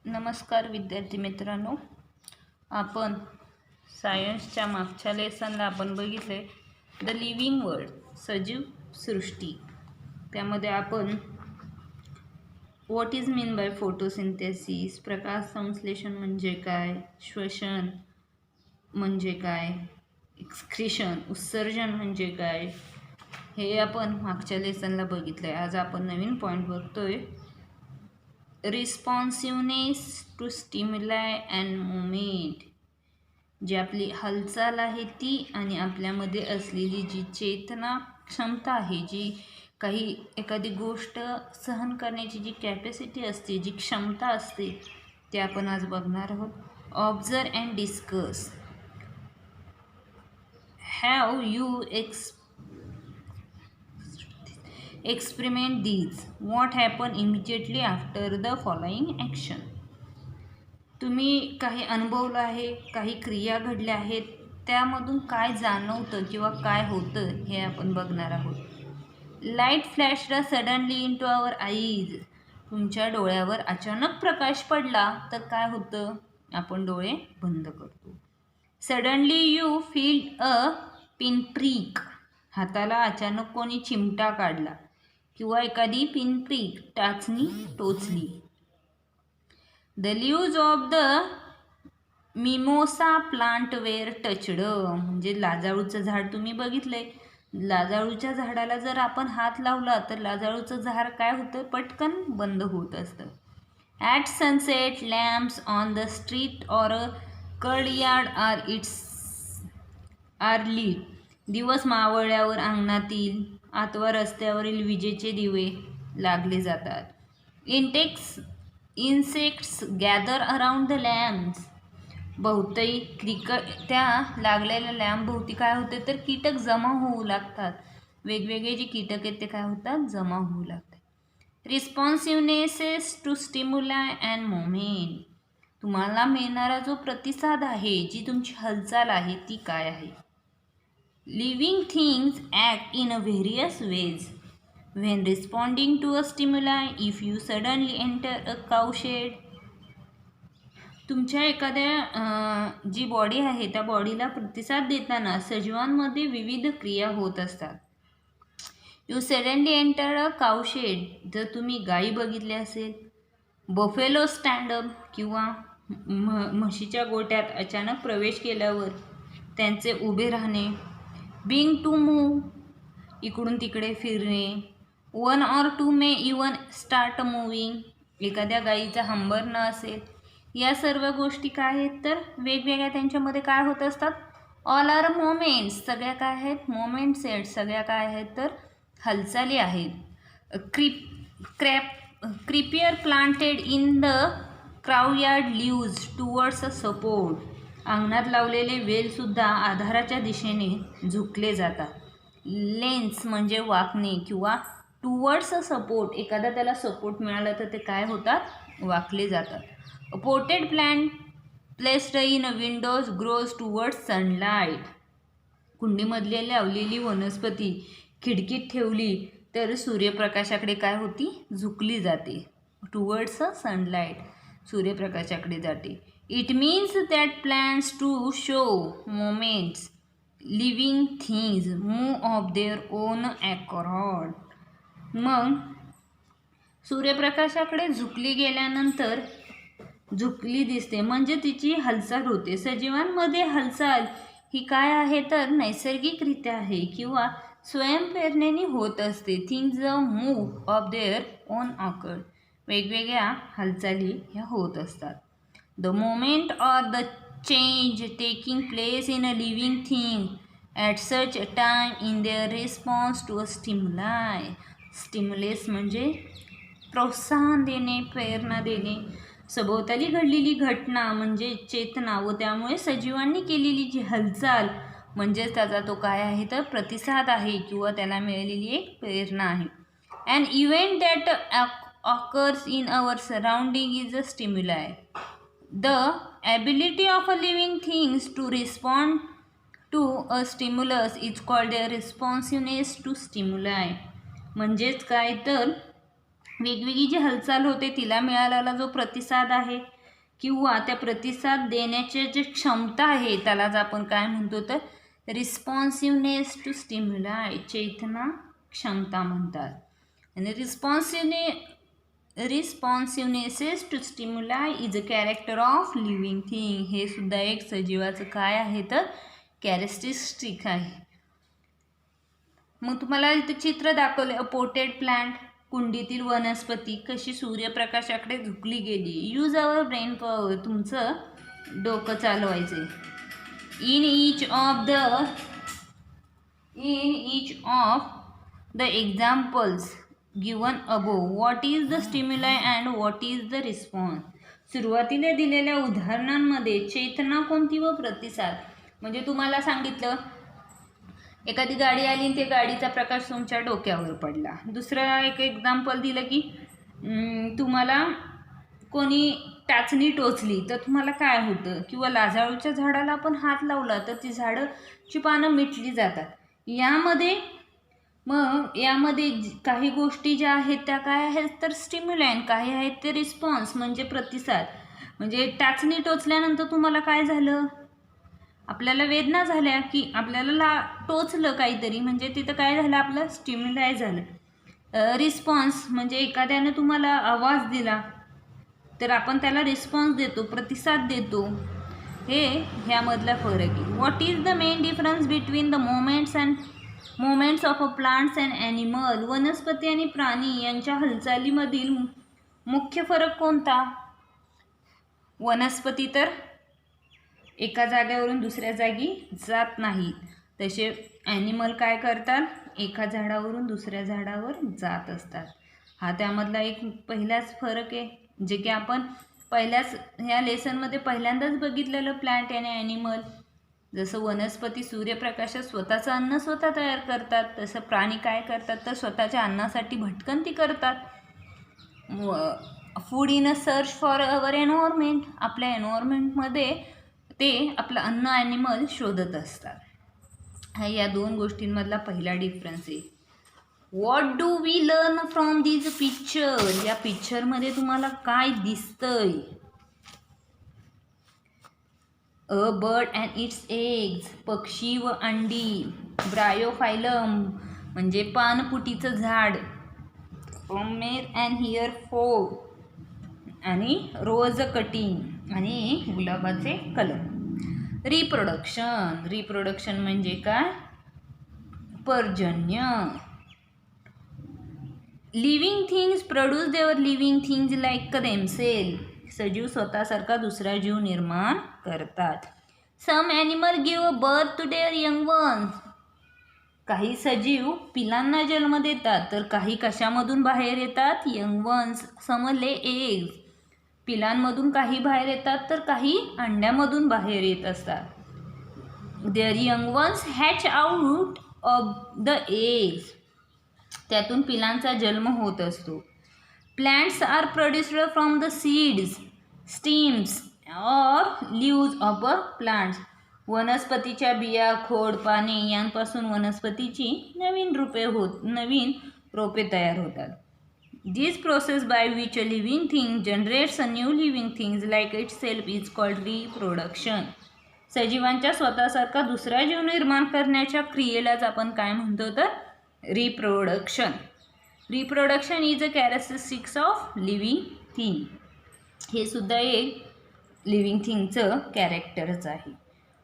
नमस्कार विद्यार्थी मित्रांनो, आपण सायन्सच्या मागच्या लेसनला आपण बघितले द लिव्हिंग वर्ल्ड, सजीव सृष्टी. त्यामध्ये आपण what is mean by photosynthesis, प्रकाश संश्लेषण म्हणजे काय, श्वसन म्हणजे काय, एक्सक्रिशन उत्सर्जन म्हणजे काय, हे आपण मागच्या लेसनला बघितले. आज आपण नवीन पॉईंट बघतोय, रिस्पॉन्सिवनेस टू स्टिम्युलाई अँड मुवमेंट. जी आपली हालचाल आहे ती आणि आपल्यामध्ये असलेली जी चेतना क्षमता आहे, जी काही एखादी गोष्ट सहन करण्याची जी कॅपॅसिटी असते, जी क्षमता असते, ते आपण आज बघणार आहोत. Observe and discuss. Have you experiment these. What happened immediately after the following action. तुम्ही काही अनुभवलं आहे, काही क्रिया घडल्या आहेत, त्यामधून काय जाणवतं किंवा काय होतं हे आपण बघणार आहोत. Light flashed suddenly into our eyes. तुमच्या डोळ्यावर अचानक प्रकाश पडला तर काय होतं? आपण डोळे बंद करतो. Suddenly you feel a pinprick. हाताला अचानक कोणी चिमटा काढला किंवा एखादी पिनप्रिक टाचणी टोचली. The leaves of the mimosa plant were touched. म्हणजे लाजाळूचं झाड तुम्ही बघितलंय. लाजाळूच्या झाडाला जर आपण हात लावला तर लाजाळूचं झाड काय होतं? पटकन बंद होत असतं. At sunset lamps on the street or a courtyard are lit. दिवस मावळल्यावर अंगणातील अथवा रस्त्यावरील विजेचे दिवे लागले जातात. Insects gather around the lamps. भोवती त्या लागलेल्या लॅम्प भोवती काय होते तर कीटक जमा होऊ लागतात. वेगवेगळे जे कीटक आहेत ते काय होतात? जमा होऊ लागतात. रिस्पॉन्सिवनेसेस टू स्टिम्युलाई अँड मुवमेंट. तुम्हाला मिळणारा जो प्रतिसाद आहे, जी तुमची हालचाल आहे ती काय आहे? Living things act in a various ways when responding to a stimuli. If you suddenly enter a cowshed. तुमच्या एखाद्या जी बॉडी आहे त्या बॉडीला प्रतिसाद देताना सजीवांमध्ये विविध क्रिया होत असतात. You suddenly enter a cowshed. जर तुम्ही गायी बघितल्या असेल. बफेलो स्टँडअप किंवा म्हशीच्या गोट्यात अचानक प्रवेश केल्यावर त्यांचे उभे राहणे. बिंग टू मूव. इकडून तिकडे फिरणे. One or two may even start moving. एखाद्या गायीचा हंबरणं असेल. या सर्व गोष्टी काय आहेत तर वेगवेगळ्या त्यांच्यामध्ये काय होत असतात? All are moments. सगळ्या काय आहेत? मोमेंट्स आहेत. सगळ्या काय आहेत तर हालचाली आहेत. Creeper planted in the courtyard leaves towards a support. अंगणात लावलेले वेलसुद्धा आधाराच्या दिशेने झुकले जातात. लेन्स म्हणजे वाकणे किंवा टुवर्ड्स अ सपोर्ट. एखादा त्याला सपोर्ट मिळाला तर ते काय होतात? वाकले जातात. A potted plant placed in a windows grows towards sunlight. कुंडीमधली लावलेली वनस्पती खिडकीत ठेवली तर सूर्यप्रकाशाकडे काय होती? झुकली जाते. Towards a sunlight. सूर्यप्रकाशाकडे जाते. It means that plants to show moments. Living things move of their own accord. मग सूर्यप्रकाशाकडे झुकली गेल्यानंतर झुकली दिसते म्हणजे तिची हालचाल होते. सजीवांमध्ये हालचाल ही काय आहे तर नैसर्गिकरित्या आहे किंवा स्वयंप्रेरणेने होत असते. Things move of their own accord. वेगवेगळ्या हालचाली ह्या होत असतात. The moment or the change taking place in a living thing at such a time in their response to a stimuli. Stimulus म्हणजे प्रोत्साहन देणे, प्रेरणा देणे. सभोवताली घडलेली घटना म्हणजे चेतना व त्यामुळे सजीवांनी केलेली जी हालचाल म्हणजेच त्याचा तो काय आहे तर प्रतिसाद आहे किंवा त्याला मिळालेली एक प्रेरणा आहे. An event that occurs in our surrounding is a stimuli. The ability of a living things to respond to a stimulus is called a responsiveness to stimuli. म्हणजेच काय तर वेगवेगळी जी हालचाल होते तिला मिळालेला जो प्रतिसाद आहे किंवा त्या प्रतिसाद देण्याची जी क्षमता आहे त्यालाच आपण काय म्हणतो तर रिस्पॉन्सिव्हनेस टू स्टिम्युलाय, चेतना क्षमता म्हणतात. आणि responsivenesses to stimuli is a character of living thing. हे सुद्धा एक सजीवाचं काय आहे तर कॅरेक्टरिस्टिक आहे. मग तुम्हाला इथे चित्र दाखवले. अ पोटेड प्लांट, कुंडीतील वनस्पती कशी सूर्यप्रकाशाकडे झुकली गेली. यूज अवर ब्रेन पॉवर, तुमचं डोकं चालवायचे. In each of the examples given above what is the stimuli and what is the response. सुरुवातीला दिलेल्या उदाहरणांमध्ये चेतना कोणती व प्रतिसाद. म्हणजे तुम्हाला सांगितलं एखादी गाडी आली आणि त्या गाडीचा प्रकाश तुमच्या डोक्यावर पडला. दुसरं एक एक्झाम्पल दिलं की तुम्हाला कोणी टाचणी टोचली तर तुम्हाला काय होतं. किंवा लाजाळूच्या झाडाला आपण हात लावला तर ती झाडाची पानं मिटली जातात. यामध्ये काही गोष्टी ज्या आहेत त्या काय आहेत तर स्टिम्युलॅन, काही आहेत ते रिस्पॉन्स म्हणजे प्रतिसाद. म्हणजे टाचणी टोचल्यानंतर तुम्हाला काय झालं, आपल्याला वेदना झाल्या की आपल्याला टोचलं काहीतरी, म्हणजे तिथं काय झालं आपलं स्टिम्युलाय झालं. रिस्पॉन्स म्हणजे एखाद्यानं तुम्हाला आवाज दिला तर आपण त्याला रिस्पॉन्स देतो, प्रतिसाद देतो. ह्यामधला फरक आहे. What is the main difference between the moments of a plants and animal. वनस्पती आणि प्राणी यांच्या हालचालीमधील मुख्य फरक कोणता. वनस्पती तर एका जागेवरून दुसऱ्या जागी जात नाहीत, तसे ॲनिमल काय करतात, एका झाडावरून दुसऱ्या झाडावर जात असतात. हा त्यामधला एक पहिलाच फरक आहे, जे की आपण ह्या लेसनमध्ये पहिल्यांदाच बघितलेलं. प्लांट आणि ॲनिमल, जसं वनस्पती सूर्यप्रकाशात स्वतःचं अन्न स्वतः तयार करतात, तसं प्राणी काय करतात तर स्वतःच्या अन्नासाठी भटकंती करतात. Food in a search for our environment, आपल्या एन्व्हायरमेंटमध्ये ते आपलं अन्न ॲनिमल शोधत असतात. हा या दोन गोष्टींमधला पहिला डिफरन्स आहे. What do we learn from this picture. या पिक्चरमध्ये तुम्हाला काय दिसतंय. A bird and its eggs, पक्षी व अंडी. ब्रायोफायलम म्हणजे पानपुटीचं झाड. मेर अँड हिअर फोर आणि रोज कटिंग आणि गुलाबाचे कलम. रिप्रोडक्शन म्हणजे काय, पर्जन्य. Living things produce their living things like themself. सजीव स्वतःसारखा दुसरा जीव निर्माण करतात. Some animal give birth to their young ones. काही सजीव पिलांना जन्म देतात तर काही कशामधून बाहेर येतात, यंग वन्स समजले एग्ज. पिलांमधून काही बाहेर येतात तर काही अंड्यामधून बाहेर येत असतात. Their young ones hatch out of the eggs. त्यातून पिलांचा जन्म होत असतो. Plants are produced from the seeds, stems or leaves of a plants. वनस्पतीच्या बिया, खोड, पाने यांपासून वनस्पतीची नवीन रोपे तयार होतात. This process by which a living thing generates a new living things like itself is called reproduction. सजीवांच्या स्वतःसारखा दुसरा जीव निर्माण करण्याच्या क्रियेलाच आपण काय म्हणतो तर reproduction. Reproduction is a characteristics of living thing. हे सुद्धा एक लिव्हिंग थिंगचं कॅरेक्टरच आहे.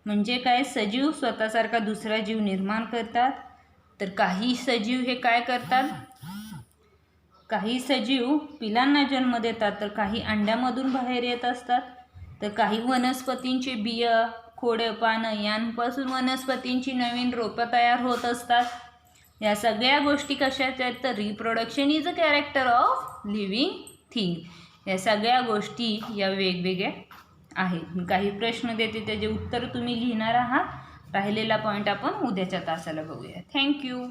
म्हणजे काय, सजीव स्वतःसारखा दुसरा जीव निर्माण करतात. तर काही सजीव हे काय करतात, काही सजीव पिलांना जन्म देतात तर काही अंड्यामधून बाहेर येत असतात. तर काही वनस्पतींची बिया, खोडं, पानं यांपासून वनस्पतींची नवीन रोपं तयार होत असतात. या सगळ्या गोष्टी कशाच्या आहेत तर reproduction is a character of living thing. या सगळ्या गोष्टी या वेगवेगळ्या आहेत. काही प्रश्न देते त्याचे उत्तर तुम्ही लिहिणार आहात. राहिलेला पॉईंट आपण उद्याच्या तासाला बघूया. थँक्यू.